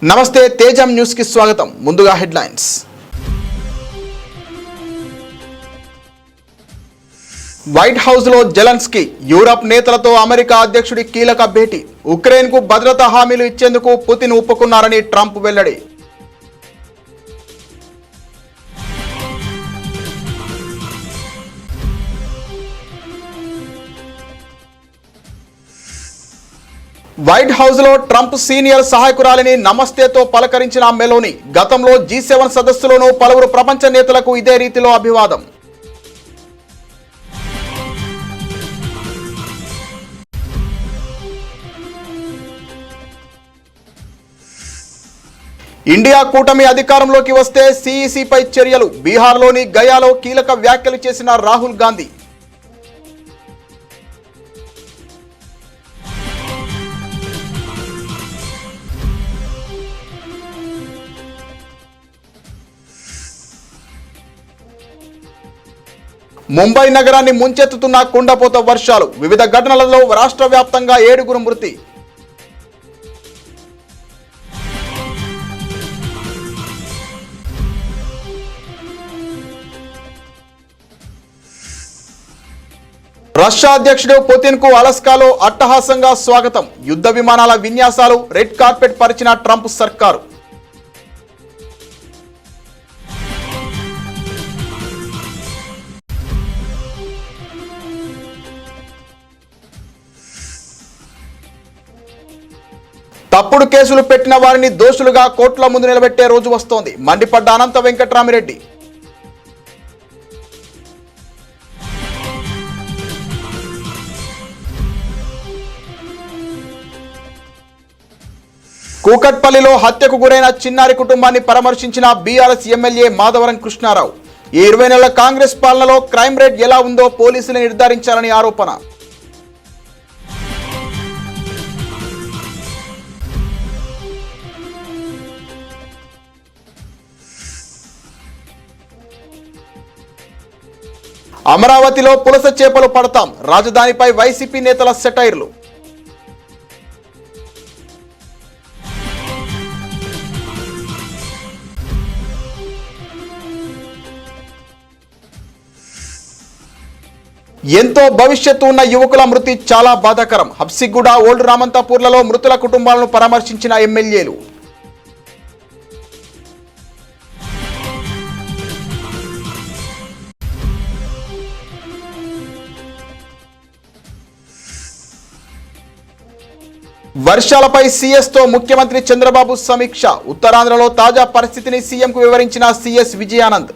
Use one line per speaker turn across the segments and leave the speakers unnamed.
నమస్తే తేజం న్యూస్ కి స్వాగతం. ముందుగా హెడ్లైన్స్. వైట్ హౌస్ లో జెలెన్స్కీ యూరప్ నేతలతో అమెరికా అధ్యక్షుడి కీలక భేటీ. ఉక్రెయిన్ కు భద్రతా హామీలు ఇచ్చేందుకు పుతిన్ ఒప్పుకున్నారని ట్రంప్ వెల్లడి. వైట్ హౌస్ లో ట్రంప్ సీనియర్ సహాయకురాలిని నమస్తేతో పలకరించిన మెలోని. గతంలో G7 సదస్సులోనూ పలువురు ప్రపంచ నేతలకు ఇదే రీతిలో అభివాదం. ఇండియా కూటమి అధికారంలోకి వస్తే CECపై చర్యలు. బీహార్లోని గయాలో కీలక వ్యాఖ్యలు చేసిన రాహుల్ గాంధీ. ముంబై నగరాన్ని ముంచెత్తుతున్న కుండపోత వర్షాలు. వివిధ ఘటనలలో రాష్ట్ర వ్యాప్తంగా 7 మృతి. రష్యా అధ్యక్షుడు పుతిన్ కు అలస్కాలో అట్టహాసంగా స్వాగతం. యుద్ధ విమానాల విన్యాసాలు, రెడ్ కార్పెట్ పరిచిన ట్రంప్ సర్కారు. తప్పుడు కేసులు పెట్టిన వారిని దోషులుగా కోర్టుల ముందు నిలబెట్టే రోజు వస్తోంది. మండిపడ్డ అనంత వెంకట్రామిరెడ్డి. కూకట్పల్లిలో హత్యకు గురైన చిన్నారి కుటుంబాన్ని పరామర్శించిన బీఆర్ఎస్ ఎమ్మెల్యే మాధవరం కృష్ణారావు. ఈ 20 నెలల కాంగ్రెస్ పాలనలో క్రైమ్ రేట్ ఎలా ఉందో పోలీసులు నిర్ధారించాలని ఆరోపణ. అమరావతిలో పులస చేపలు పడతాం. రాజధానిపై వైసీపీ నేతల సెటైర్లు. ఎంతో భవిష్యత్తు ఉన్న యువకుల మృతి చాలా బాధాకరం. హబ్సిగూడ, ఓల్డ్ రామంతాపూర్లలో మృతుల కుటుంబాలను పరామర్శించిన ఎమ్మెల్యేలు. వర్షాలపై సీఎస్తో ముఖ్యమంత్రి చంద్రబాబు సమీక్ష. ఉత్తరాంధ్రలో తాజా పరిస్థితిని సీఎంకు వివరించిన సీఎస్ విజయానంద్.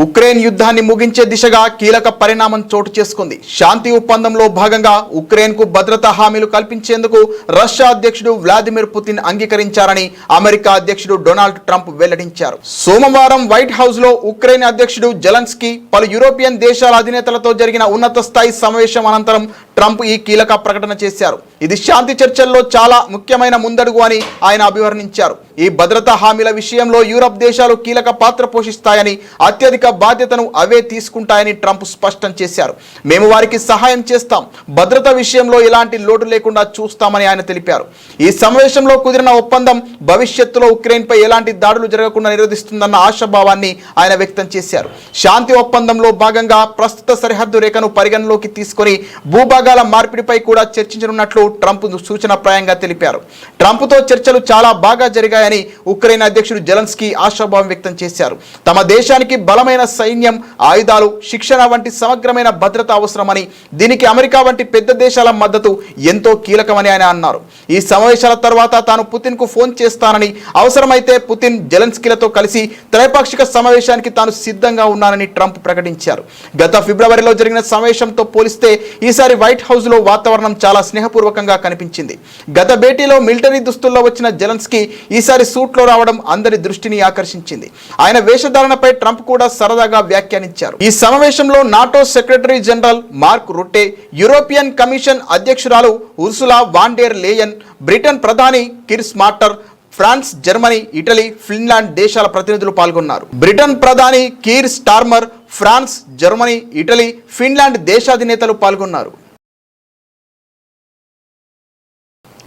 ఉక్రెయిన్ యుద్ధాన్ని ముగించే దిశగా కీలక పరిణామం చోటు చేసుకుంది. శాంతి ఒప్పందంలో భాగంగా ఉక్రెయిన్ కు భద్రతా హామీలు కల్పించేందుకు రష్యా అధ్యక్షుడు వ్లాదిమిర్ పుతిన్ అంగీకరించారని అమెరికా అధ్యక్షుడు డొనాల్డ్ ట్రంప్ వెల్లడించారు. సోమవారం వైట్ హౌస్ లో ఉక్రెయిన్ అధ్యక్షుడు జెలెన్స్కీ, పలు యూరోపియన్ దేశాల అధినేతలతో జరిగిన ఉన్నత స్థాయి సమావేశం అనంతరం ట్రంప్ ఈ కీలక ప్రకటన చేశారు. ఇది శాంతి చర్చల్లో చాలా ముఖ్యమైన ముందడుగు అని ఆయన అభివర్ణించారు. ఈ భద్రతా హామీల విషయంలో యూరప్ దేశాలు కీలక పాత్ర పోషిస్తాయని, అత్యధిక బాధ్యతను అవే తీసుకుంటాయని ట్రంప్ స్పష్టం చేశారు. మేము వారికి సహాయం చేస్తాం, భద్రత విషయంలో ఎలాంటి లోటు లేకుండా చూస్తామని ఆయన తెలిపారు. ఈ సమావేశంలో కుదిరిన ఒప్పందం భవిష్యత్తులో ఉక్రెయిన్పై ఎలాంటి దాడులు జరగకుండా నిరోధిస్తుందన్న ఆశాభావాన్ని ఆయన వ్యక్తం చేశారు. శాంతి ఒప్పందంలో భాగంగా ప్రస్తుత సరిహద్దు రేఖను పరిగణలోకి తీసుకొని భూభాగాల మార్పిడిపై కూడా చర్చించనున్నట్లు ట్రంప్ సూచనప్రాయంగా తెలిపారు. ట్రంప్తో చర్చలు చాలా బాగా జరిగాయని ఉక్రెయిన్ అధ్యక్షుడు జెలెన్స్కీ ఆశాభావం వ్యక్తం చేశారు. తమ దేశానికి బలమైన సైన్యం, ఆయుధాలు, శిక్షణ వంటి సమగ్రమైన భద్రత అవసరమని, దీనికి అమెరికా వంటి పెద్ద దేశాల మద్దతు ఎంతో కీలకమని ఆయన అన్నారు. ఈ సమావేశాల తర్వాత తాను పుతిన్ కు ఫోన్ చేస్తానని, అవసరమైతే పుతిన్, జెలెన్స్కీలతో కలిసి త్రైపాక్షిక సమావేశానికి తాను సిద్ధంగా ఉన్నానని ట్రంప్ ప్రకటించారు. గత ఫిబ్రవరిలో జరిగిన సమావేశంతో పోలిస్తే ఈసారి వైట్ హౌస్ లో వాతావరణం చాలా స్నేహపూర్వకంగా కనిపించింది. గత భేటీలో మిలిటరీ దుస్తుల్లో వచ్చిన జెలెన్స్కీ ఈసారి సూట్ లో రావడం అందరి దృష్టిని ఆకర్షించింది. ఆయన వేషధారణపై ట్రంప్ కూడా సరదాగా వ్యాఖ్యానించారు. ఈ సమావేశంలో NATO secretary general Mark Rutte, European Commission అధ్యక్షురాలు Ursula von der Leyen, Britain ప్రధాని Keir Starmer, France, Germany, Italy, Finland దేశాల ప్రతినిధులు పాల్గొన్నారు. బ్రిటన్ ప్రధాని Keir Starmer, France, Germany, Italy, Finland దేశాధినేతలు పాల్గొన్నారు.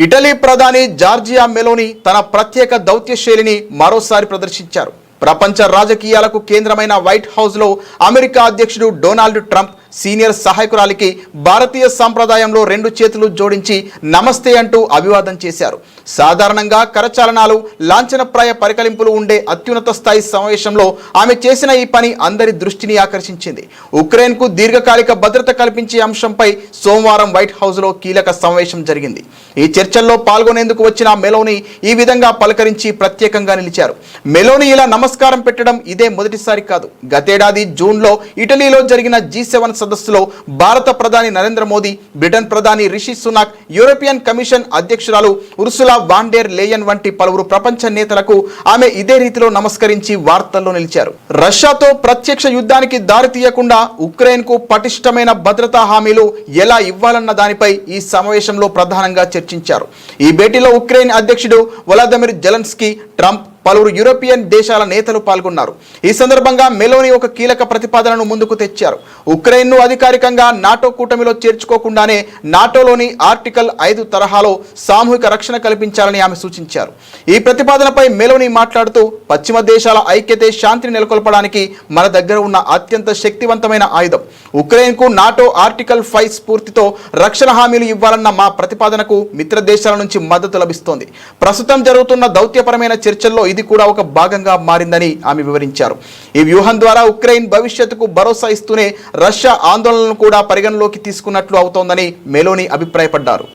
ఇటలీ ప్రధాని జార్జియా మెలోని తన ప్రత్యేక దౌత్య శైలిని మరోసారి ప్రదర్శించారు. ప్రపంచ రాజకీయాలకు కేంద్రమైన వైట్ హౌస్లో అమెరికా అధ్యక్షుడు డొనాల్డ్ ట్రంప్ సీనియర్ సహాయకురాలికి భారతీయ సంప్రదాయంలో 2 చేతులు జోడించి నమస్తే అంటూ అభివాదం చేశారు. సాధారణంగా కరచాలనాలు, లాంఛనప్రాయ పరికలింపులు ఉండే అత్యున్నత స్థాయి సమావేశంలో ఆమె చేసిన ఈ పని అందరి దృష్టిని ఆకర్షించింది. ఉక్రెయిన్కు దీర్ఘకాలిక భద్రత కల్పించే అంశంపై సోమవారం వైట్ హౌస్లో కీలక సమావేశం జరిగింది. ఈ చర్చల్లో పాల్గొనేందుకు వచ్చిన మెలోని ఈ విధంగా పలకరించి ప్రత్యేకంగా నిలిచారు. మెలోని ఇలా నమస్కారం పెట్టడం ఇదే మొదటిసారి కాదు. గతేడాది జూన్లో ఇటలీలో జరిగిన G7 సదస్సులో భారత ప్రధాని నరేంద్ర మోదీ, బ్రిటన్ ప్రధాని రిషి సునాక్, యూరోపియన్ కమిషన్ అధ్యక్షురాలు ఉర్సులా వాన్ డెర్ లేయన్ వంటి పలువురు ప్రపంచ నేతలకు ఆమె ఇదే రీతిలో నమస్కరించి వార్తల్లో నిలిచారు. రష్యాతో ప్రత్యక్ష యుద్ధానికి దారి తీయకుండా ఉక్రెయిన్కు పటిష్టమైన భద్రతా హామీలు ఎలా ఇవ్వాలన్న దానిపై ఈ సమావేశంలో ప్రధానంగా చర్చించారు. ఈ భేటీలో ఉక్రెయిన్ అధ్యక్షుడు వొలోదిమిర్ జెలెన్స్కీ, ట్రంప్, పలువురు యూరోపియన్ దేశాల నేతలు పాల్గొన్నారు. ఈ సందర్భంగా మెలోని ఒక కీలక ప్రతిపాదనను ముందుకు తెచ్చారు. ఉక్రెయిన్ను అధికారికంగా నాటో కూటమిలో చేర్చుకోకుండానే నాటోలోని ఆర్టికల్ 5 తరహాలో సామూహిక రక్షణ కల్పించాలని ఆమె సూచించారు. ఈ ప్రతిపాదనపై మెలోని మాట్లాడుతూ, పశ్చిమ దేశాల ఐక్యతే శాంతిని నెలకొల్పడానికి మన దగ్గర ఉన్న అత్యంత శక్తివంతమైన ఆయుధం. ఉక్రెయిన్కు నాటో ఆర్టికల్ 5 స్ఫూర్తితో రక్షణ హామీలు ఇవ్వాలన్న మా ప్రతిపాదనకు మిత్ర దేశాల నుంచి మద్దతు లభిస్తోంది. ప్రస్తుతం జరుగుతున్న దౌత్యపరమైన చర్చల్లో ఇది కూడా ఒక భాగంగా మారిందని ఆమె వివరించారు. ఈ వ్యూహం ద్వారా ఉక్రెయిన్ భవిష్యత్తుకు భరోసా ఇస్తూనే రష్యా ఆందోళనలను కూడా పరిగణలోకి తీసుకున్నట్లు అవుతోందని మెలోని అభిప్రాయపడ్డారు.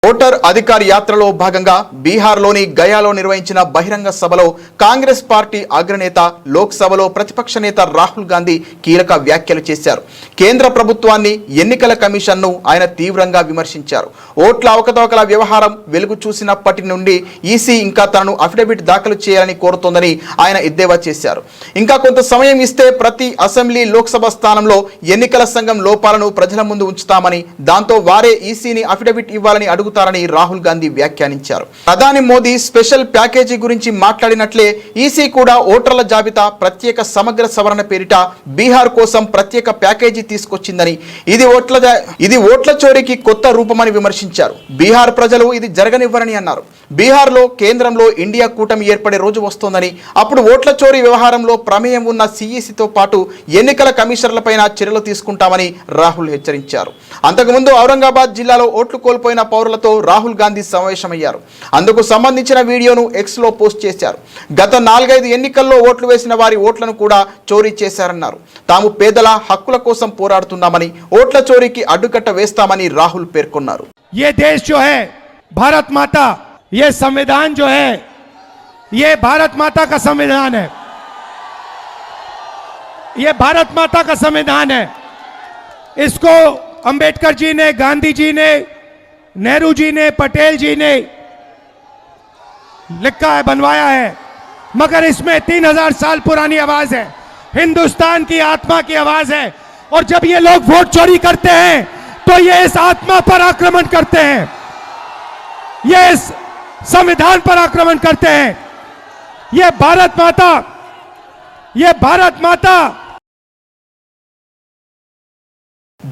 ఓటర్ అధికార్ యాత్రలో భాగంగా బీహార్లోని గయాలో నిర్వహించిన బహిరంగ సభలో కాంగ్రెస్ పార్టీ అగ్రనేత, లోక్సభలో ప్రతిపక్ష నేత రాహుల్ గాంధీ కీలక వ్యాఖ్యలు చేశారు. కేంద్ర ప్రభుత్వాన్ని, ఎన్నికల కమిషన్ను ఆయన తీవ్రంగా విమర్శించారు. ఓట్ల అవకతవకల వ్యవహారం వెలుగు చూసినప్పటి నుండి ఈసీ ఇంకా తనను అఫిడవిట్ దాఖలు చేయాలని కోరుతోందని ఆయన ఎద్దేవా చేశారు. ఇంకా కొంత సమయం ఇస్తే ప్రతి అసెంబ్లీ, లోక్సభ స్థానంలో ఎన్నికల సంఘం లోపాలను ప్రజల ముందు ఉంచుతామని, దాంతో వారే ఈసీని అఫిడవిట్ ఇవ్వాలని అడుగుతారని రాహుల్ గాంధీ వ్యాఖ్యానించారు. ప్రధాని మోదీ స్పెషల్ ప్యాకేజీ గురించి మాట్లాడినట్లే ఈసీ కూడా ఓటర్ల జాబితా ప్రత్యేక సమగ్ర సవరణ పేరిట బీహార్ కోసం ప్రత్యేక ప్యాకేజీ తీసుకొచ్చిందని, ఇది ఓట్ల చోరీకి కొత్త రూపమని విమర్శించారు. బీహార్ ప్రజలు ఇది జరగనివ్వరని అన్నారు. బీహార్లో కేంద్రంలో ఇండియా కూటమి ఏర్పడే రోజు వస్తోందని, అప్పుడు ఓట్ల చోరీ వ్యవహారంలో ప్రమేయం ఉన్న సిఈసితో పాటు ఎన్నికల కమిషనర్లపైన చర్యలు తీసుకుంటామని రాహుల్ హెచ్చరించారు. అంతకుముందు ఔరంగాబాద్ జిల్లాలో ఓట్లు కోల్పోయిన పౌరులతో రాహుల్ గాంధీ సమావేశమయ్యారు. అందుకు సంబంధించిన వీడియోను ఎక్స్లో పోస్ట్ చేశారు. గత 4-5 ఎన్నికల్లో ఓట్లు వేసిన వారి ఓట్లను కూడా చోరీ చేశారన్నారు. తాము పేదల హక్కుల కోసం పోరాడుతున్నామని, ఓట్ల చోరీకి అడ్డుకట్ట వేస్తామని రాహుల్ పేర్కొన్నారు.
ये देश जो है भारत माता, ये संविधान जो है ये भारत माता का संविधान है, ये भारत माता का संविधान है. इसको अंबेडकर जी ने, गांधी जी ने, नेहरू जी ने, पटेल जी ने लिखा है, बनवाया है, मगर इसमें 3000 साल पुरानी आवाज है, हिंदुस्तान की आत्मा की आवाज है. और जब ये लोग वोट चोरी करते हैं तो ये इस आत्मा पर आक्रमण करते हैं, ये इस संविधान पर आक्रमण करते हैं. ये भारत माता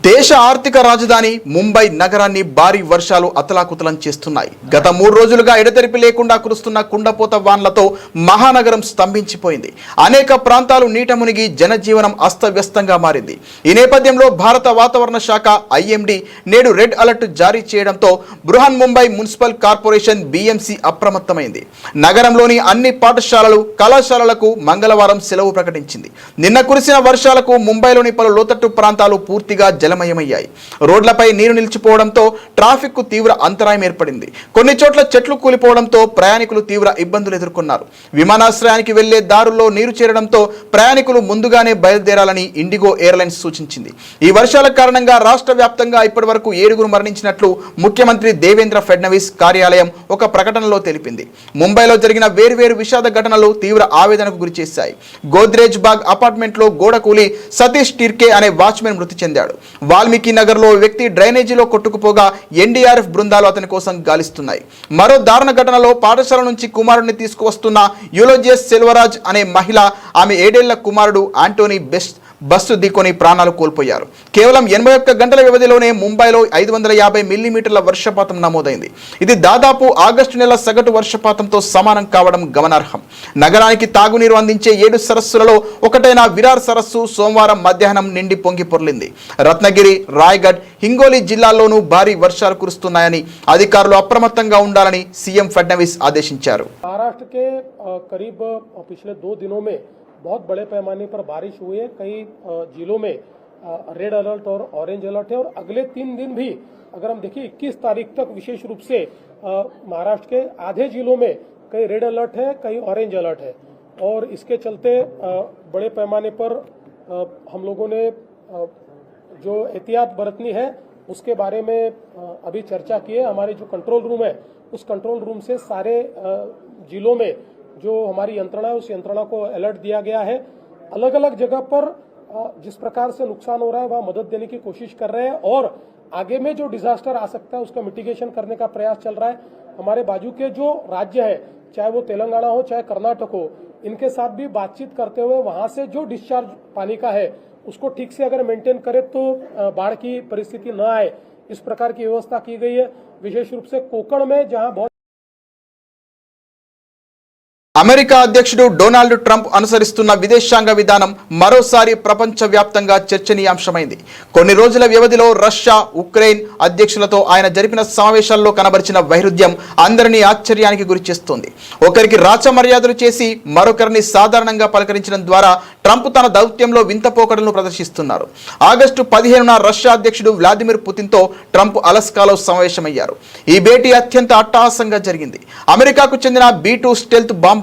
దేశ ఆర్థిక రాజధాని ముంబై నగరాన్ని భారీ వర్షాలు అతలాకుతలం చేస్తున్నాయి. గత 3 రోజులుగా ఎడతెరిపి లేకుండా కురుస్తున్న కుండపోత వాన్లతో మహానగరం స్తంభించిపోయింది. అనేక ప్రాంతాలు నీట మునిగి జనజీవనం అస్తవ్యస్తంగా మారింది. ఈ నేపథ్యంలో భారత వాతావరణ శాఖ ఐఎండీ నేడు రెడ్ అలర్ట్ జారీ చేయడంతో Brihan Mumbai municipal corporation BMC అప్రమత్తమైంది. నగరంలోని అన్ని పాఠశాలలు, కళాశాలలకు మంగళవారం సెలవు ప్రకటించింది. నిన్న కురిసిన వర్షాలకు ముంబైలోని పలు లోతట్టు ప్రాంతాలు పూర్తిగా జలమయమయ్యాయి. రోడ్లపై నీరు నిలిచిపోవడంతో ట్రాఫిక్ కు తీవ్ర అంతరాయం ఏర్పడింది. కొన్ని చోట్ల చెట్లు కూలిపోవడంతో ప్రయాణికులు తీవ్ర ఇబ్బందులు ఎదుర్కొన్నారు. విమానాశ్రయానికి వెళ్లే దారుల్లో నీరు చేరడంతో ప్రయాణికులు ముందుగానే బయలుదేరాలని ఇండిగో ఎయిర్లైన్స్ సూచించింది. ఈ వర్షాల కారణంగా రాష్ట్ర వ్యాప్తంగా ఇప్పటి వరకు 7 మరణించినట్లు ముఖ్యమంత్రి దేవేంద్ర ఫడ్నవీస్ కార్యాలయం ఒక ప్రకటనలో తెలిపింది. ముంబైలో జరిగిన వేర్వేరు విషాద ఘటనలు తీవ్ర ఆవేదనకు గురిచేశాయి. గోద్రేజ్ బాగ్ అపార్ట్మెంట్ లో గోడ కూలి సతీష్ టిర్కే అనే వాచ్మెన్ మృతి చెందాడు. వాల్మీకి నగర్ లో వ్యక్తి డ్రైనేజీలో కొట్టుకుపోగా ఎన్డీఆర్ఎఫ్ బృందాలు అతని కోసం గాలిస్తున్నాయి. మరో దారుణ ఘటనలో పాఠశాల నుంచి కుమారుడిని తీసుకువస్తున్న యూలోజియస్ సెల్వరాజ్ అనే మహిళ, ఆమె 7 ఏళ్ల కుమారుడు ఆంటోనీ బస్సు ఢీకొని ప్రాణాలు కోల్పోయారు. కేవలం 81 గంటల వ్యవధిలోనే ముంబైలో 550 మిల్లీమీటర్ల వర్షపాతం నమోదైంది. ఇది దాదాపు ఆగస్టు నెల సగటు వర్షపాతంతో సమానం కావడం గమనార్హం. నగరానికి తాగునీరు అందించే 7 సరస్సులలో ఒకటైన విరార్ సరస్సు సోమవారం మధ్యాహ్నం నిండి పొంగి పొర్లింది. రత్నగిరి, రాయ్గఢ్, హింగోలి జిల్లాల్లోనూ భారీ వర్షాలు కురుస్తున్నాయని అధికారులు అప్రమత్తంగా ఉండాలని సీఎం ఫడ్నవీస్ ఆదేశించారు.
महाराष्ट्र के करीब पिछले 2 दिनों में बहुत बड़े पैमाने पर बारिश हुई है. कई जिलों में रेड अलर्ट और ऑरेंज अलर्ट है और अगले 3 दिन भी अगर हम देखिए 21 तारीख तक विशेष रूप से महाराष्ट्र के आधे जिलों में कई रेड अलर्ट है, कई ऑरेंज अलर्ट है और इसके चलते बड़े पैमाने पर हम लोगों ने जो एहतियात बरतनी है उसके बारे में अभी चर्चा की है. हमारे जो कंट्रोल रूम है उस कंट्रोल रूम से सारे जिलों में जो हमारी यंत्रणा है उस यंत्रणा को अलर्ट दिया गया है. अलग अलग जगह पर जिस प्रकार से नुकसान हो रहा है वहाँ मदद देने की कोशिश कर रहे हैं और आगे में जो डिजास्टर आ सकता है उसका मिटिगेशन करने का प्रयास चल रहा है. हमारे बाजू के जो राज्य है, चाहे वो तेलंगाना हो चाहे कर्नाटक हो, इनके साथ भी बातचीत करते हुए वहां से जो डिस्चार्ज पानी का है उसको ठीक से अगर मेंटेन करे तो बाढ़ की परिस्थिति न आए, इस प्रकार की व्यवस्था की गई है. विशेष रूप से कोकण में जहां बहुत
అమెరికా అధ్యక్షుడు డొనాల్డ్ ట్రంప్ అనుసరిస్తున్న విదేశాంగ విధానం మరోసారి ప్రపంచవ్యాప్తంగా చర్చనీయాంశమైంది. కొన్ని రోజుల వ్యవధిలో రష్యా, ఉక్రెయిన్ అధ్యక్షులతో ఆయన జరిపిన సమావేశాల్లో కనబరిచిన వైరుధ్యం అందరినీ ఆశ్చర్యానికి గురిచేస్తోంది. ఒకరికి రాచ మర్యాదలు చేసి మరొకరిని సాధారణంగా పలకరించడం ద్వారా ట్రంప్ తన దౌత్యంలో వింత పోకడలను ప్రదర్శిస్తున్నారు. ఆగస్టు 15న రష్యా అధ్యక్షుడు వ్లాదిమిర్ పుతిన్తో ట్రంప్ అలస్కాలో సమావేశమయ్యారు. ఈ భేటీ అత్యంత అట్టహాసంగా జరిగింది. అమెరికాకు చెందిన B-2 స్టెల్త్ బాంబర్లు,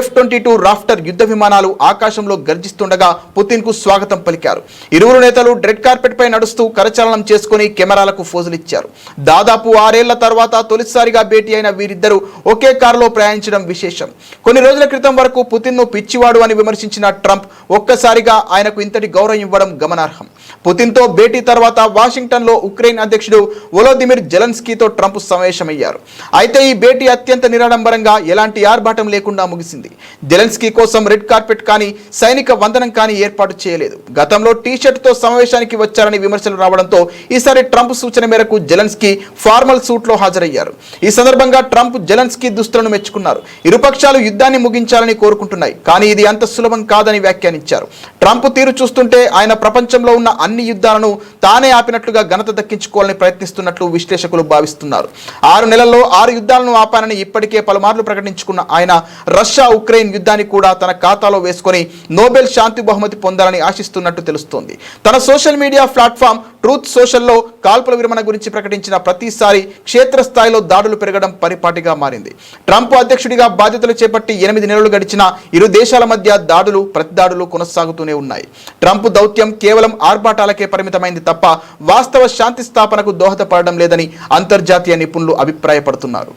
F-22 రాఫ్టర్ యుద్ధ విమానాలు ఆకాశంలో గర్జిస్తుండగా పుతిన్ కు స్వాగతం పలికారు. ఇరువురు నేతలు రెడ్ కార్పెట్ పై నడుస్తూ కరచాలనం చేసుకుని కెమెరాలకు ఫోజులిచ్చారు. దాదాపు 6 ఏళ్ల తర్వాత తొలిసారిగా భేటీ అయిన వీరిద్దరూ ఒకే కారులో ప్రయాణించడం విశేషం. కొన్ని రోజుల క్రితం వరకు పుతిన్ ను పిచ్చివాడు అని విమర్శించిన ట్రంప్ ఒక్కసారిగా ఆయనకు ఇంతటి గౌరవం ఇవ్వడం గమనార్హం. పుతిన్ తో భేటీ తర్వాత వాషింగ్టన్ లో ఉక్రెయిన్ అధ్యక్షుడు వొలోదిమిర్ జెలెన్స్కీతో ట్రంప్ సమావేశమయ్యారు. అయితే ఈ భేటీ అత్యంత నిరాడంబరంగా ఎలాంటి ఆర్భాటం లేకుండా ముగిసింది. జెలెన్స్కీ కోసం రెడ్ కార్పెట్ కానీ సైనిక వందనం కానీ ఏర్పాటు చేయలేదు. గతంలో టీ-షర్ట్ తో సమావేశానికి వచ్చారని విమర్శలు రావడంతో ఈసారి ట్రంప్ సూచన మేరకు జెలెన్స్కీ ఫార్మల్ సూట్ లో హాజరయ్యారు. ఈ సందర్భంగా ట్రంప్ జెలెన్స్కీ దుస్తులను మెచ్చుకున్నారు. ఇరుపక్షాలు యుద్ధాన్ని ముగించాలని కోరుకుంటున్నాయి, కానీ ఇది అంత సులభం కాదని వ్యాఖ్యానించారు. ట్రంప్ తీరు చూస్తుంటే ఆయన ప్రపంచంలో ఉన్న అన్ని యుద్ధాలను తానే ఆపినట్లుగా ఘనత దక్కించుకోవాలని ప్రయత్నిస్తున్నట్లు విశ్లేషకులు భావిస్తున్నారు. 6 నెలల్లో 6 యుద్ధాలను ఆపానని ఇప్పటికే పలుమార్లు ప్రకటించుకున్న ఆయన రష్యా, ఉక్రెయిన్ యుద్ధాన్ని కూడా తన ఖాతాలో వేసుకొని నోబెల్ శాంతి బహుమతి పొందాలని ఆశిస్తున్నట్టు తెలుస్తోంది. తన సోషల్ మీడియా ప్లాట్ఫామ్ ట్రూత్ సోషల్లో కాల్పుల విరమణ గురించి ప్రకటించిన ప్రతిసారి క్షేత్రస్థాయిలో దాడులు పెరగడం పరిపాటిగా మారింది. ట్రంప్ అధ్యక్షుడిగా బాధ్యతలు చేపట్టి 8 నెలలు గడిచినా ఇరు దేశాల మధ్య దాడులు, ప్రతిదాడులు కొనసాగుతూనే ఉన్నాయి. ట్రంప్ దౌత్యం కేవలం ఆర్భాటాలకే పరిమితమైంది తప్ప వాస్తవ శాంతి స్థాపనకు దోహదపడడం లేదని అంతర్జాతీయ నిపుణులు అభిప్రాయపడుతున్నారు.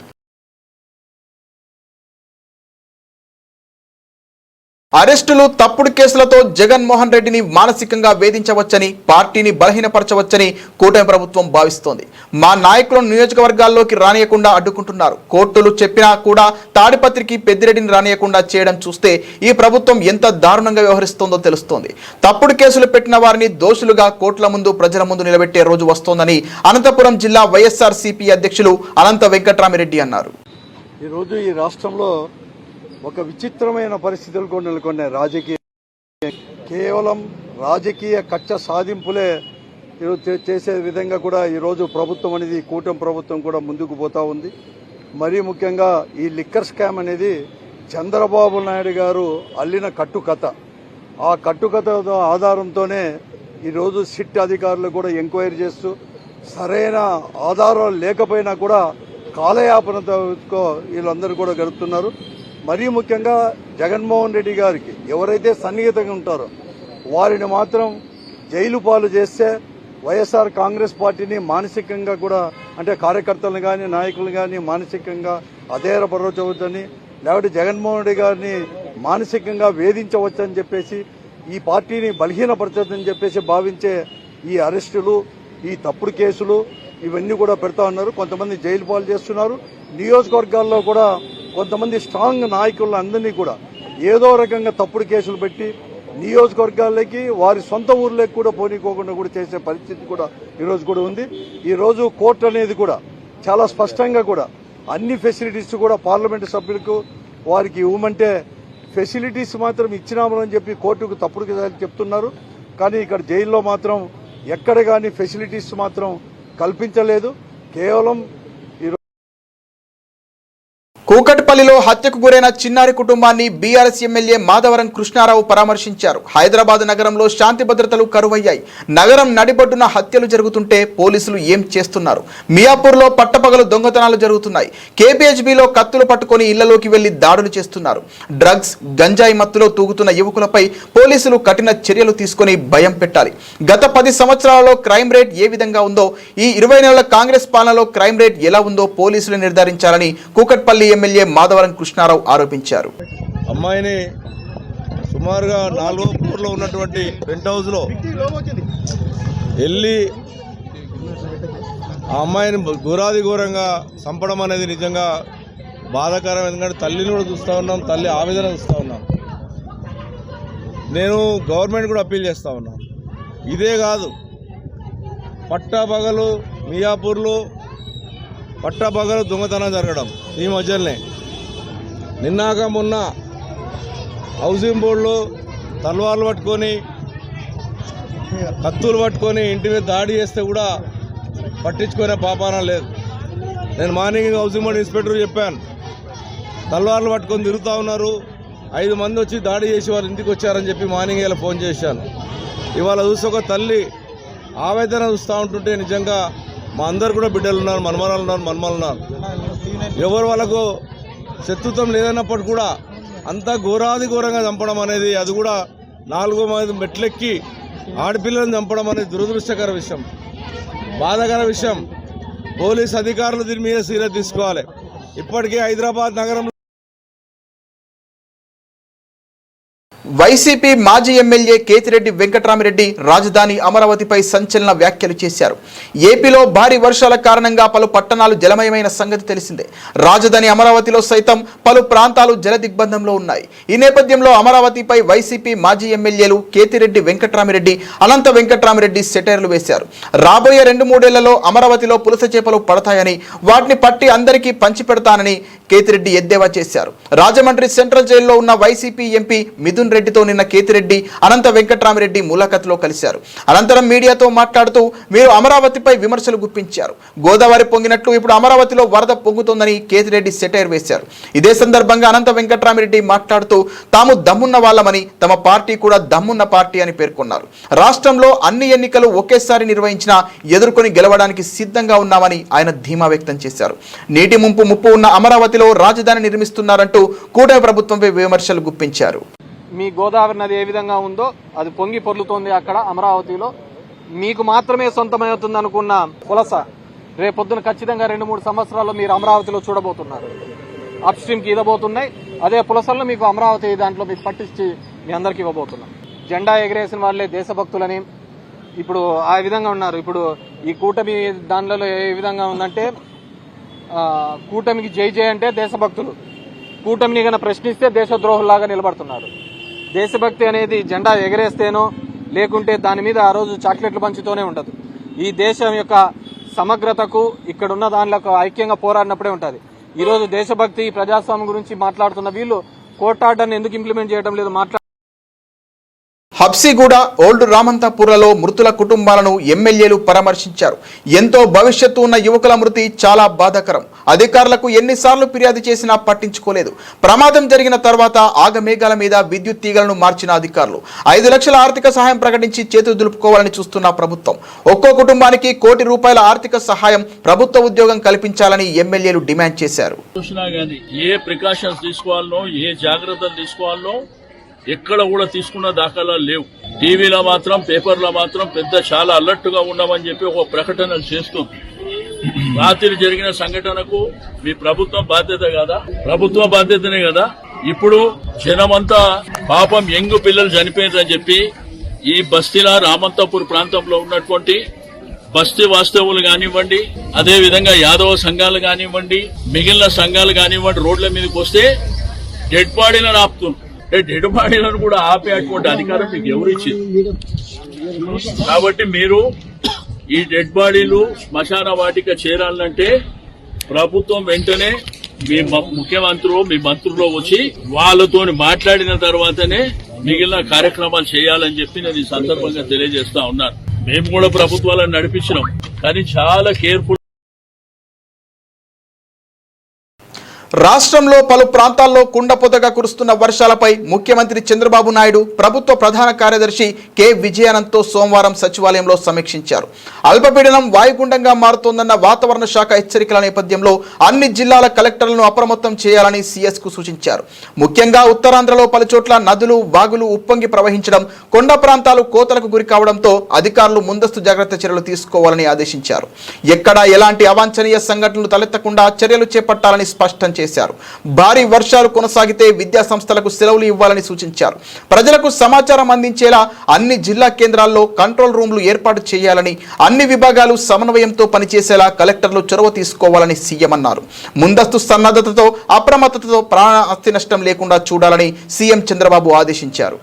అరెస్టులు, తప్పుడు కేసులతో జగన్మోహన్ రెడ్డిని మానసికంగా వేధించవచ్చని, పార్టీని బలహీనపరచవచ్చని కూటమి ప్రభుత్వం భావిస్తోంది. మా నాయకులను నియోజకవర్గాల్లోకి రానియకుండా అడ్డుకుంటున్నారు. కోర్టులు చెప్పినా కూడా తాడిపత్రికి పెద్దిరెడ్డిని రానియకుండా చేయడం చూస్తే ఈ ప్రభుత్వం ఎంత దారుణంగా వ్యవహరిస్తోందో తెలుస్తోంది. తప్పుడు కేసులు పెట్టిన వారిని దోషులుగా కోర్టుల ముందు, ప్రజల ముందు నిలబెట్టే రోజు వస్తోందని అనంతపురం జిల్లా వైఎస్ఆర్సీపీ అధ్యక్షులు అనంత వెంకట్రామిరెడ్డి అన్నారు.
ఈరోజు ఈ రాష్ట్రంలో ఒక విచిత్రమైన పరిస్థితులు నెలకొన్నాయి. కేవలం రాజకీయ కక్ష సాధింపులే చేసే విధంగా కూడా ఈరోజు ప్రభుత్వం అనేది, కూటమి ప్రభుత్వం కూడా ముందుకు పోతా ఉంది. మరీ ముఖ్యంగా ఈ లిక్కర్ స్కామ్ అనేది చంద్రబాబు నాయుడు గారు అల్లిన కట్టుకథ. ఆ కట్టుకథ ఆధారంతోనే ఈరోజు సిట్ అధికారులు కూడా ఎంక్వైరీ చేస్తూ సరైన ఆధారాలు లేకపోయినా కూడా కాలయాపనతో వీళ్ళందరూ కూడా గడుపుతున్నారు. మరీ ముఖ్యంగా జగన్మోహన్ రెడ్డి గారికి ఎవరైతే సన్నిహితంగా ఉంటారో వారిని మాత్రం జైలు పాలు చేస్తే వైఎస్ఆర్ కాంగ్రెస్ పార్టీని మానసికంగా కూడా, అంటే కార్యకర్తలను కానీ నాయకులను కానీ మానసికంగా అధైర్యపరచవచ్చని, లేకపోతే జగన్మోహన్ రెడ్డి గారిని మానసికంగా వేధించవచ్చని చెప్పేసి, ఈ పార్టీని బలహీనపరచవచ్చని చెప్పేసి భావించే ఈ అరెస్టులు, ఈ తప్పుడు కేసులు ఇవన్నీ కూడా పెడతా ఉన్నారు. కొంతమంది జైలు పాలు చేస్తున్నారు. నియోజకవర్గాల్లో కూడా కొంతమంది స్ట్రాంగ్ నాయకులను అందరినీ కూడా ఏదో రకంగా తప్పుడు కేసులు పెట్టి నియోజకవర్గాలకి వారి సొంత ఊర్లోకి కూడా పోనీకోకుండా కూడా చేసే పరిస్థితి కూడా ఈరోజు కూడా ఉంది. ఈరోజు కోర్టు అనేది కూడా చాలా స్పష్టంగా కూడా అన్ని ఫెసిలిటీస్ కూడా పార్లమెంటు సభ్యులకు వారికి ఇవ్వమంటే ఫెసిలిటీస్ మాత్రం ఇచ్చినామని చెప్పి కోర్టుకు తప్పుడు చెప్తున్నారు. కానీ ఇక్కడ జైల్లో మాత్రం ఎక్కడ కానీ ఫెసిలిటీస్ మాత్రం కల్పించలేదు. కేవలం
కూకట్పల్లిలో హత్యకు గురైన చిన్నారి కుటుంబాన్ని బీఆర్ఎస్ ఎమ్మెల్యే మాధవరం కృష్ణారావు పరామర్శించారు. హైదరాబాద్ నగరంలో శాంతి భద్రతలు కరువయ్యాయి. నగరం నడిబొడ్డున హత్యలు జరుగుతుంటే పోలీసులు ఏం చేస్తున్నారు? మియాపూర్లో పట్టపగలు దొంగతనాలు జరుగుతున్నాయి. కేపీహెచ్బీలో కత్తులు పట్టుకొని ఇళ్లలోకి వెళ్లి దాడులు చేస్తున్నారు. డ్రగ్స్ గంజాయి మత్తులో తూగుతున్న యువకులపై పోలీసులు కఠిన చర్యలు తీసుకొని భయం పెట్టాలి. గత 10 సంవత్సరాలలో క్రైమ్ రేట్ ఏ విధంగా ఉందో ఈ 20 నెలల కాంగ్రెస్ పాలనలో క్రైమ్ రేట్ ఎలా ఉందో పోలీసులు నిర్ధారించాలని కూకట్పల్లి ఎమ్మెల్యే మాధవరం కృష్ణారావు ఆరోపించారు.
అమ్మాయిని సుమారుగా 4వ ఫ్లోర్లో ఉన్నటువంటి పెంట్ హౌస్లో వెళ్ళి ఆ అమ్మాయిని ఘోరాది ఘోరంగా చంపడం అనేది నిజంగా బాధాకరం. ఎందుకంటే తల్లిని కూడా చూస్తూ ఉన్నాం, తల్లి ఆవేదన చూస్తూ ఉన్నాం. నేను గవర్నమెంట్ కూడా అప్పీల్ చేస్తూ ఉన్నాను. ఇదే కాదు, పట్టాపగలు మియాపూర్లో పట్టాపగలు దొంగతనం జరగడం ఈ మధ్యలోనే. నిన్నాక మొన్న హౌసింగ్ బోర్డులో తల్వార్లు పట్టుకొని కత్తులు పట్టుకొని ఇంటి మీద దాడి చేస్తే కూడా పట్టించుకునే పాపాన లేదు. నేను మార్నింగ్ హౌసింగ్ బోర్డు ఇన్స్పెక్టర్ చెప్పాను, తల్వార్లు పట్టుకొని తిరుగుతూ ఉన్నారు, 5 మంది వచ్చి దాడి చేసి వాళ్ళ ఇంటికి వచ్చారని చెప్పి మార్నింగ్ ఇలా ఫోన్ చేశాను. ఇవాళ చూసి ఒక తల్లి ఆవేదన చూస్తూ ఉంటుంటే నిజంగా మా అందరు కూడా బిడ్డలు ఉన్నారు, మనమరాలు ఉన్నారు, మనమలు ఉన్నారు. ఎవరు వాళ్ళకు శత్రుత్వం లేదన్నప్పుడు కూడా అంతా ఘోరాది ఘోరంగా చంపడం అనేది, అది కూడా 4 మంది మెట్లెక్కి ఆడపిల్లలను చంపడం అనేది దురదృష్టకర విషయం, బాధాకర విషయం. పోలీస్ అధికారులు దీని మీద సీరియస్ తీసుకోవాలి. ఇప్పటికే హైదరాబాద్ నగరంలో
వైసీపీ మాజీ ఎమ్మెల్యే కేతిరెడ్డి వెంకట్రామిరెడ్డి రాజధాని అమరావతిపై సంచలన వ్యాఖ్యలు చేశారు. ఏపీలో భారీ వర్షాల కారణంగా పలు పట్టణాలు జలమయమైన సంగతి తెలిసిందే. రాజధాని అమరావతిలో సైతం పలు ప్రాంతాలు జల దిగ్బంధంలో ఉన్నాయి. ఈ నేపథ్యంలో అమరావతిపై వైసీపీ మాజీ ఎమ్మెల్యేలు కేతిరెడ్డి వెంకట్రామిరెడ్డి, అనంత వెంకట్రామిరెడ్డి సెటైర్లు వేశారు. రాబోయే 2-3 ఏళ్లలో అమరావతిలో పులస చేపలు పడతాయని, వాటిని పట్టి అందరికీ పంచిపెడతానని కేతిరెడ్డి ఎద్దేవా చేశారు. రాజమండ్రి సెంట్రల్ జైల్లో ఉన్న వైసీపీ ఎంపీ మిథున్ రెడ్డితో నిన్న కేతిరెడ్డి, అనంత వెంకట్రామిరెడ్డి ములాఖత్లో కలిశారు. అనంతరం మీడియాతో మాట్లాడుతూ మీరు అమరావతిపై విమర్శలు గుప్పించారు. గోదావరి పొంగినట్లు ఇప్పుడు అమరావతిలో వరద పొంగుతోందని కేతిరెడ్డి సెటైర్ వేశారు. ఇదే సందర్భంగా అనంత వెంకట్రామిరెడ్డి మాట్లాడుతూ తాము దమ్మున్న వాళ్ళమని, తమ పార్టీ కూడా దమ్మున్న పార్టీ అని పేర్కొన్నారు. రాష్ట్రంలో అన్ని ఎన్నికలు ఒకేసారి నిర్వహించినా ఎదుర్కొని గెలవడానికి సిద్ధంగా ఉన్నామని ఆయన ధీమా వ్యక్తం చేశారు. నీటి ముప్పు ఉన్న అమరావతిలో రాజధాని నిర్మిస్తున్నారంటూ కూటమి ప్రభుత్వంపై విమర్శలు గుప్పించారు.
మీ గోదావరి నది ఏ విధంగా ఉందో అది పొంగి పొర్లుతోంది అక్కడ అమరావతిలో. మీకు మాత్రమే సొంతమవుతుంది అనుకున్న పులస రేపొద్దున ఖచ్చితంగా 2-3 సంవత్సరాల్లో మీరు అమరావతిలో చూడబోతున్నారు. అప్ స్ట్రీమ్కి ఇవ్వబోతున్నాయి. అదే పులసలను మీకు అమరావతి దాంట్లో మీకు పట్టించి మీ అందరికి ఇవ్వబోతున్నాం. జెండా ఎగరేసిన వాళ్ళే దేశభక్తులని ఇప్పుడు ఆ విధంగా ఉన్నారు. ఇప్పుడు ఈ కూటమి దానిలో ఏ విధంగా ఉందంటే, కూటమికి జై జై అంటే దేశభక్తులు, కూటమిని కన్నా ప్రశ్నిస్తే దేశద్రోహుల్లాగా నిలబడుతున్నారు. దేశభక్తి అనేది జెండా ఎగరేస్తేనో లేకుంటే దాని మీద ఆ రోజు చాక్లెట్లు పంచుతూనే ఉండదు. ఈ దేశం యొక్క సమగ్రతకు ఇక్కడున్న దానిలో ఐక్యంగా పోరాడినప్పుడే ఉంటుంది. ఈరోజు దేశభక్తి ప్రజాస్వామ్యం గురించి మాట్లాడుతున్న వీళ్ళు కోర్టు ఆర్డర్ని ఎందుకు ఇంప్లిమెంట్ చేయడం లేదు?
హబ్సిగూడ, ఓల్డ్ రామంతపురలో మృతుల కుటుంబాలను ఎమ్మెల్యేలు పరామర్శించారు. ఎంతో భవిష్యత్తు ఉన్న యువకుల మృతి చాలా బాధాకరం. అధికారులకు ఎన్నిసార్లు ఫిర్యాదు చేసినా పట్టించుకోలేదు. ప్రమాదం జరిగిన తర్వాత ఆగమేఘాల మీద విద్యుత్ తీగలను మార్చిన అధికారులు 5 లక్షల ఆర్థిక సహాయం ప్రకటించి చేతులు దులుపుకోవాలని చూస్తున్న ప్రభుత్వం. ఒక్కో కుటుంబానికి ₹1 కోటి ఆర్థిక సహాయం, ప్రభుత్వ ఉద్యోగం కల్పించాలని ఎమ్మెల్యేలు డిమాండ్ చేశారు.
ఏ ప్రికాషన్స్ తీసుకోవాలనో, ఏ జాగ్రత్తలు తీసుకోవాలనో ఎక్కడ కూడా తీసుకున్న దాఖలాలు లేవు. టీవీలో మాత్రం, పేపర్లో మాత్రం చాలా అలర్ట్ గా ఉన్నామని చెప్పి ఒక ప్రకటనలు చేస్తుంది. రాత్రి జరిగిన సంఘటనకు మీ ప్రభుత్వం బాధ్యత కదా? ప్రభుత్వ బాధ్యతనే కదా. ఇప్పుడు జనమంతా పాపం యంగ్ పిల్లలు చనిపోయిందని చెప్పి ఈ బస్తీల రామంతపూర్ ప్రాంతంలో ఉన్నటువంటి బస్తీ వాస్తవులు కానివ్వండి, అదే విధంగా యాదవ సంఘాలు కానివ్వండి, మిగిలిన సంఘాలు కానివ్వండి, రోడ్ల మీదకి వస్తే డెడ్ బాడీలను ఆపుతున్నారు. డెడ్ బాడీలను కూడా ఆపేటువంటి అధికారం మీకు ఎవరు ఇచ్చింది? కాబట్టి మీరు ఈ డెడ్ బాడీలు శ్మశాన వాటిక చేరాలంటే ప్రభుత్వం వెంటనే మీ ముఖ్యమంత్రులు మీ మంత్రులు వచ్చి వాళ్ళతో మాట్లాడిన తర్వాతనే మిగిలిన కార్యక్రమాలు చేయాలని చెప్పి నేను ఈ సందర్భంగా తెలియజేస్తా ఉన్నాను. మేము కూడా ప్రభుత్వాలను నడిపించినాం, కానీ చాలా కేర్ఫుల్.
రాష్ట్రంలో పలు ప్రాంతాల్లో కుండపోతగా కురుస్తున్న వర్షాలపై ముఖ్యమంత్రి చంద్రబాబు నాయుడు ప్రభుత్వ ప్రధాన కార్యదర్శి కె విజయానంద్తో సోమవారం సచివాలయంలో సమీక్షించారు. అల్పపీడనం వాయుగుండంగా మారుతోందన్న వాతావరణ శాఖ హెచ్చరికల నేపథ్యంలో అన్ని జిల్లాల కలెక్టర్లను అప్రమత్తం చేయాలని సీఎస్ కు సూచించారు. ముఖ్యంగా ఉత్తరాంధ్రలో పలుచోట్ల నదులు వాగులు ఉప్పొంగి ప్రవహించడం, కొండ ప్రాంతాలు కోతలకు గురి కావడంతో అధికారులు ముందస్తు జాగ్రత్త చర్యలు తీసుకోవాలని ఆదేశించారు. ఎక్కడా ఎలాంటి అవాంఛనీయ సంఘటనలు తలెత్తకుండా చర్యలు చేపట్టాలని స్పష్టం చేశారు. భారీ వర్షాలు కొనసాగితే విద్యా సంస్థలకు సెలవులు ఇవ్వాలని సూచించారు. ప్రజలకు సమాచారం అందించేలా అన్ని జిల్లా కేంద్రాల్లో కంట్రోల్ రూమ్లు ఏర్పాటు చేయాలని, అన్ని విభాగాలు సమన్వయంతో పనిచేసేలా కలెక్టర్లు చొరవ తీసుకోవాలని సీఎం అన్నారు. ముందస్తు సన్నద్ధతతో అప్రమత్తతతో ప్రాణ ఆస్తి నష్టం లేకుండా చూడాలని సీఎం చంద్రబాబు ఆదేశించారు.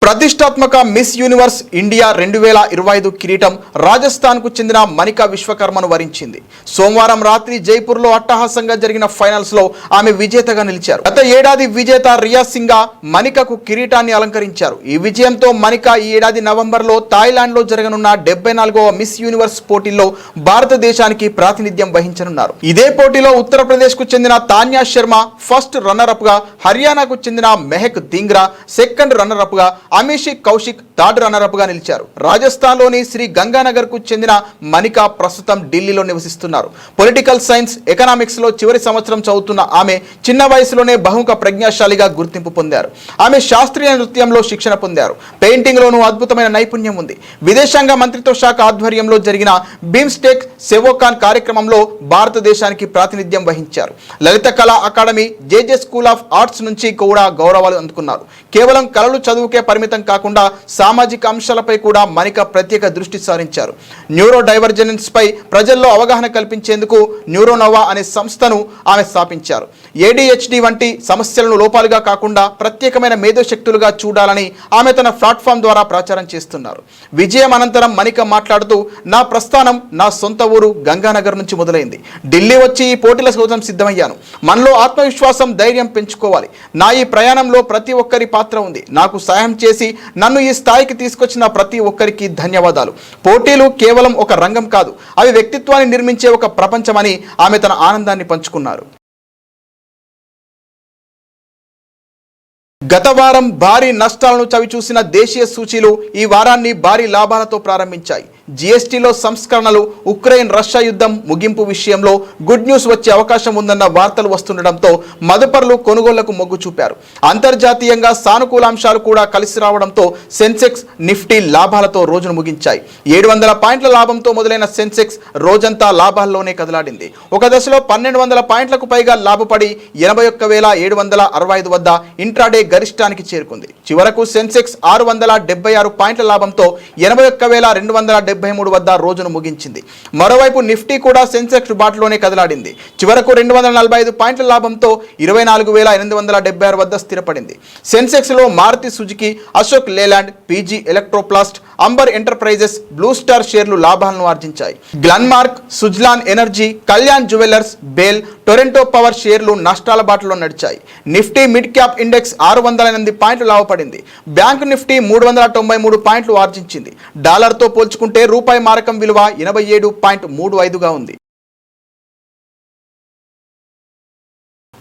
ప్రతిష్టాత్మక మిస్ యూనివర్స్ ఇండియా 2025 కిరీటం రాజస్థాన్ కు చెందిన మనికా విశ్వకర్మను వరించింది. సోమవారం రాత్రి జైపూర్లో అట్టహాసంగా జరిగిన ఫైనల్స్ లో ఆమె విజేతగా నిలిచారు. గత ఏడాది విజేత రియా సింగా మనికకు కిరీటాన్ని అలంకరించారు. ఈ విజయంతో మనికా ఈ ఏడాది నవంబర్లో థాయిలాండ్ లో జరగనున్న 74వ మిస్ యూనివర్స్ పోటీల్లో భారతదేశానికి ప్రాతినిధ్యం వహించనున్నారు. ఇదే పోటీలో ఉత్తరప్రదేశ్ కు చెందిన Tanya Sharma first runner up గా, హర్యానాకు చెందిన Mehak Dhingra second runner up గా, Amishi Kaushik third runner up గా నిలిచారు. రాజస్థాన్లోని శ్రీ గంగానగర్ కు చెందిన మనికా ప్రస్తుతం ఢిల్లీలో నివసిస్తున్నారు. పొలిటికల్ సైన్స్, ఎకనామిక్స్ లో చివరి సంవత్సరం చదువుతున్న ఆమె చిన్న వయసులోనే బహుముఖ ప్రజ్ఞాశాలిగా గుర్తింపు పొందారు. ఆమె శాస్త్రీయ నృత్యంలో శిక్షణ పొందారు. పెయింటింగ్ లోనూ అద్భుతమైన నైపుణ్యం ఉంది. విదేశాంగ మంత్రిత్వ శాఖ ఆధ్వర్యంలో జరిగిన బిమ్స్టెక్ సెవోకాన్ కార్యక్రమంలో భారతదేశానికి ప్రాతినిధ్యం వహించారు. Lalit Kala Academy, J J School of Arts నుంచి కూడా గౌరవాలు అందుకున్నారు. కేవలం కళలు చదువుకే పరిమితం కాకుండా సామాజిక అంశాలపై కూడా మనికా ప్రత్యేక దృష్టి సారించారు. న్యూరో డైవర్జెన్స్ పై ప్రజల్లో అవగాహన కల్పించేందుకు న్యూరోనోవా అనే సంస్థను ఆమె స్థాపించారు. ఏడీహెచ్డీ వంటి సమస్యలను లోపాలుగా కాకుండా ప్రత్యేకమైన మేధోశక్తులుగా చూడాలని ఆమె తన ప్లాట్ఫామ్ ద్వారా ప్రచారం చేస్తున్నారు. విజయం అనంతరం మనికా మాట్లాడుతూ, నా ప్రస్థానం నా సొంత ఊరు గంగానగర్ నుంచి మొదలైంది. ఢిల్లీ వచ్చి ఈ పోటీల కోసం సిద్ధమయ్యాను. మనలో ఆత్మవిశ్వాసం, ధైర్యం పెంచుకోవాలి. నా ఈ ప్రయాణంలో ప్రతి ఒక్కరి పాత్ర ఉంది. నాకు సాయం చేసి నన్ను ఈ స్థాయికి తీసుకొచ్చిన ప్రతి ఒక్కరికి ధన్యవాదాలు. పోటీలు కేవలం ఒక రంగం కాదు, అవి వ్యక్తిత్వాన్ని నిర్మించే ఒక ప్రపంచమని ఆమె తన ఆనందాన్ని పంచుకున్నారు. గత వారం భారీ నష్టాలను చవిచూసిన దేశీయ సూచీలు ఈ వారాన్ని భారీ లాభాలతో ప్రారంభించాయి. జీఎస్టీలో సంస్కరణలు, ఉక్రెయిన్ రష్యా యుద్ధం ముగింపు విషయంలో గుడ్ న్యూస్ వచ్చే అవకాశం ఉందన్న వార్తలు వస్తుండటంతో మదుపర్లు కొనుగోళ్లకు మొగ్గు చూపారు. అంతర్జాతీయంగా సానుకూలాంశాలు కూడా కలిసి రావడంతో సెన్సెక్స్, నిఫ్టీ లాభాలతో రోజును ముగించాయి. 700 పాయింట్ల లాభంతో మొదలైన సెన్సెక్స్ రోజంతా లాభాల్లోనే కదలాడింది. ఒక దశలో 1200 పాయింట్లకు పైగా లాభపడి 81,765 వద్ద ఇంట్రాడే గరిష్టానికి చేరుకుంది. చివరకు సెన్సెక్స్ 676 పాయింట్ల లాభంతో 81,273 వద్ద రోజును ముగించింది. మరోవైపు నిఫ్టీ కూడా సెన్సెక్స్ బాటలోనే కదలాడింది. చివరకు 245 పాయింట్ల లాభంతో 24,876 వద్ద స్థిరపడింది. సెన్సెక్స్ లో Maruti Suzuki, Ashok Leyland, PG Electroplast, Amber Enterprises, Blue Star షేర్లు లాభాలను ఆర్జించాయి. Glenmark, Suzlon Energy, Kalyan Jewellers, BEL, Torrent Power షేర్లు నష్టాల బాటలో నడిచాయి. నిఫ్టీ మిడ్ క్యాప్ ఇండెక్స్ 608 పాయింట్లు లాభపడింది. బ్యాంక్ నిఫ్టీ 393 పాయింట్లు ఆర్జించింది. డాలర్తో పోల్చుకుంటే రూపాయి మారకం విలువ 87.35గా ఉంది.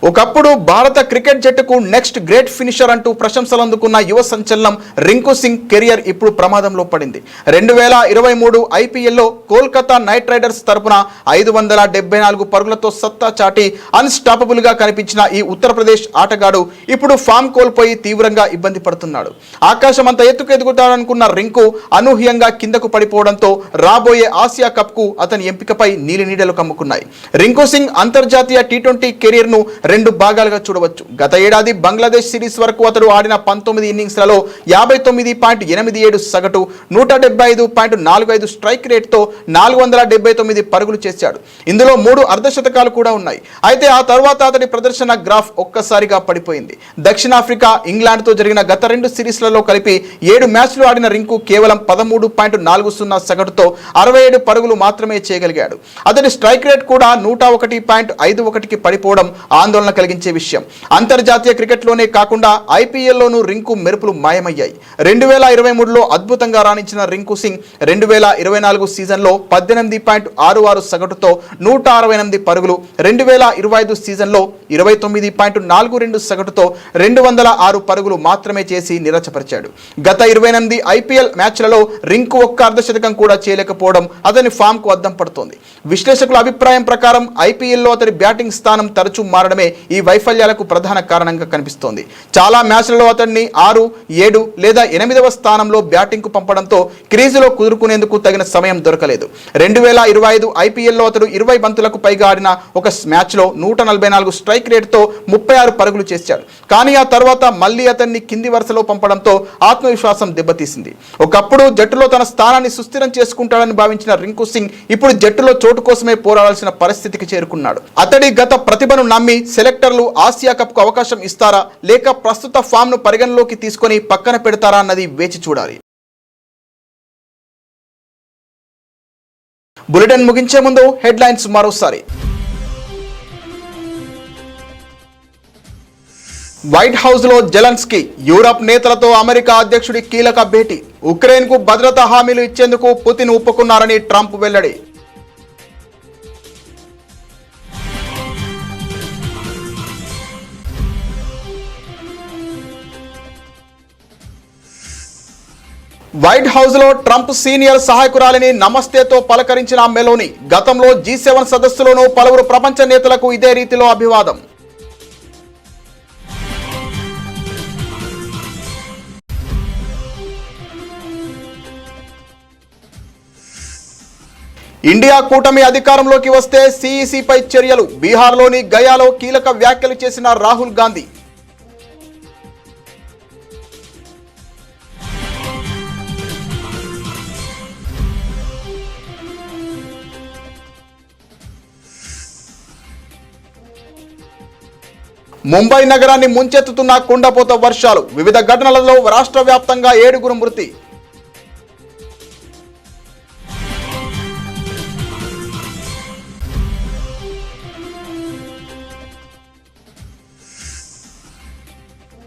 ఒకప్పుడు భారత క్రికెట్ జట్టుకు నెక్స్ట్ గ్రేట్ ఫినిషర్ అంటూ ప్రశంసలు అందుకున్న యువ సంచలనం రింకు సింగ్ కెరియర్ ఇప్పుడు ప్రమాదంలో పడింది. 2023 ఐపీఎల్లో కోల్కతా నైట్ రైడర్స్ తరపున 574 పరుగులతో సత్తా చాటి అన్స్టాపబుల్ గా కనిపించిన ఈ ఉత్తరప్రదేశ్ ఆటగాడు ఇప్పుడు ఫామ్ కోల్పోయి తీవ్రంగా ఇబ్బంది పడుతున్నాడు. ఆకాశమంత ఎత్తుకు ఎదుగుతాడనుకున్న రింకు అనూహ్యంగా కిందకు పడిపోవడంతో రాబోయే ఆసియా కప్ కు అతని ఎంపికపై నీలినీడలు కమ్ముకున్నాయి. రింకు సింగ్ అంతర్జాతీయ T20 కెరీర్ ను రెండు భాగాలుగా చూడవచ్చు. గత ఏడాది బంగ్లాదేశ్ సిరీస్ వరకు అతడు ఆడిన 19 ఇన్నింగ్స్లలో 59.87 సగటు, 175.45 స్ట్రైక్ రేట్తో 479 పరుగులు చేశాడు. ఇందులో 3 అర్ధశతకాలు కూడా ఉన్నాయి. అయితే ఆ తర్వాత అతడి ప్రదర్శన గ్రాఫ్ ఒక్కసారిగా పడిపోయింది. దక్షిణాఫ్రికా, ఇంగ్లాండ్తో జరిగిన గత 2 సిరీస్లలో కలిపి 7 మ్యాచ్లు ఆడిన రింకు కేవలం 13.40 సగటుతో 67 పరుగులు మాత్రమే చేయగలిగాడు. అతడి స్ట్రైక్ రేట్ కూడా 101.51కి పడిపోవడం ఆందోళన కలిగించే విషయం. అంతర్జాతీయ క్రికెట్లోనే కాకుండా ఐపీఎల్లోనూ రింకు మెరుపులు మాయమయ్యాయి. 2023లో అద్భుతంగా రాణించిన రింకు సింగ్ 2024 సీజన్లో 18.66 సగటుతో 168 పరుగులు, 2025 సీజన్లో 29.42 సగటుతో 206 పరుగులు మాత్రమే చేసి నిరాశపరిచాడు. గత 28 ఐపీఎల్ మ్యాచ్లలో రింకు ఒక్క అర్ధశతకం కూడా చేయలేకపోవడం అతని ఫామ్ కు అద్దం పడుతోంది. విశ్లేషకుల అభిప్రాయం ప్రకారం ఐపీఎల్లో అతడి బ్యాటింగ్ స్థానం తరచూ మారడమే ఈ వైఫల్యాలకు ప్రధాన కారణంగా కనిపిస్తోంది. చాలా మ్యాచ్లలో అతన్ని 6, 7 లేదా 8వ స్థానంలో బ్యాటింగ్ కు పంపడంతో క్రీజులో కుదురుకునేందుకు తగిన సమయం దొరకలేదు. 2025 ఐపీఎల్లో అతడు 20 బంతులకు పైగా ఆడిన ఒక మ్యాచ్లో 144 స్ట్రైక్ రేట్తో 36 పరుగులు చేశాడు. కానీ ఆ తర్వాత మళ్లీ అతన్ని కింది వరుసలో పంపడంతో ఆత్మవిశ్వాసం దెబ్బతీసింది. ఒకప్పుడు జట్టులో తన స్థానాన్ని సుస్థిరం చేసుకుంటాడని భావించిన రింకు సింగ్ ఇప్పుడు జట్టులో చోటు కోసమే పోరాడాల్సిన పరిస్థితికి చేరుకున్నాడు. అతడి గత ప్రతిభను నమ్మి సెలెక్టర్లు ఆసియా కప్ కు అవకాశం ఇస్తారా, లేక ప్రస్తుత ఫామ్ ను పరిగణలోకి తీసుకొని పక్కన పెడతారా అన్నది వేచి చూడాలి. బులెటిన్ ముగించే ముందు హెడ్లైన్స్ మరోసారి. వైట్ హౌస్ లో జెలెన్స్కీ, యూరప్ నేతలతో అమెరికా అధ్యక్షుడి కీలక భేటీ. ఉక్రెయిన్ కు భద్రతా హామీలు ఇచ్చేందుకు పుతిన్ ఒప్పుకున్నారని ట్రంప్ వెల్లడి. వైట్ హౌస్ లో ట్రంప్ సీనియర్ సహాయకురాలిని నమస్తేతో పలకరించిన మెలోనీ. గతంలో G7 సదస్సులోనూ పలువురు ప్రపంచ నేతలకు ఇదే రీతిలో అభివాదం. ఇండియా కూటమి అధికారంలోకి వస్తే CECపై చర్యలు. బీహార్లోని గయాలో కీలక వ్యాఖ్యలు చేసిన రాహుల్ గాంధీ. ముంబై నగరాన్ని ముంచెత్తుతున్న కుండపోత వర్షాలు. వివిధ ఘటనలలో రాష్ట్ర వ్యాప్తంగా 7 మృతి.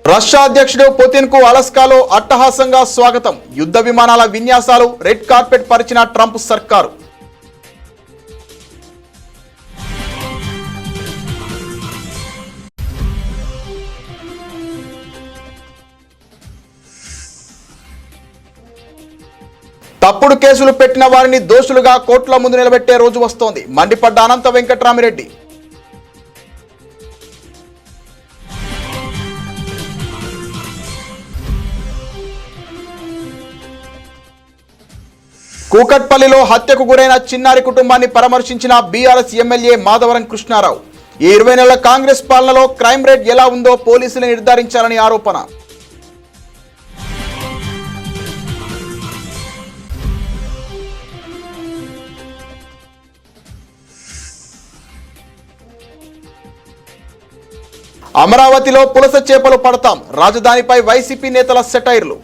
రష్యా అధ్యక్షుడు పుతిన్ కు అలస్కాలో అట్టహాసంగా స్వాగతం. యుద్ధ విమానాల విన్యాసాలు, రెడ్ కార్పెట్ పరిచిన ట్రంప్ సర్కారు. తప్పుడు కేసులు పెట్టిన వారిని దోషులుగా కోర్టుల ముందు నిలబెట్టే రోజు వస్తోంది. మండిపడ్డ అనంత వెంకట్రామిరెడ్డి. కూకట్పల్లిలో హత్యకు గురైన చిన్నారి కుటుంబాన్ని పరామర్శించిన బీఆర్ఎస్ ఎమ్మెల్యే మాధవరం కృష్ణారావు. ఈ 20 నెలల కాంగ్రెస్ పాలనలో క్రైమ్ రేట్ ఎలా ఉందో పోలీసులు నిర్ధారించాలని ఆరోపణ. అమరావతిలో పులస చేపలు పడతాం. రాజధానిపై వైసీపీ నేతల సెటైర్లు.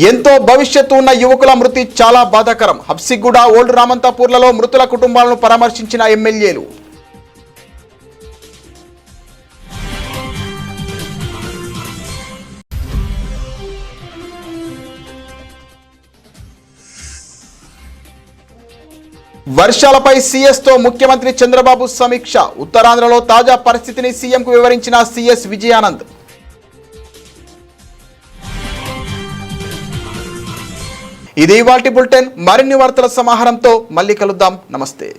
ఎంతో భవిష్యత్తు ఉన్న యువకుల మృతి చాలా బాధాకరం. హబ్సిగూడ, ఓల్డ్ రామంతాపూర్లలో మృతుల కుటుంబాలను పరామర్శించిన ఎమ్మెల్యేలు. వర్షాలపై సీఎస్ తో ముఖ్యమంత్రి చంద్రబాబు సమీక్ష. ఉత్తరాంధ్రలో తాజా పరిస్థితిని సీఎంకు వివరించిన సీఎస్ విజయానంద్. ఇది ఇవాల్టి బులెటిన్. మరిన్ని వార్తల సమాహారంతో మళ్ళీ కలుద్దాం. నమస్తే.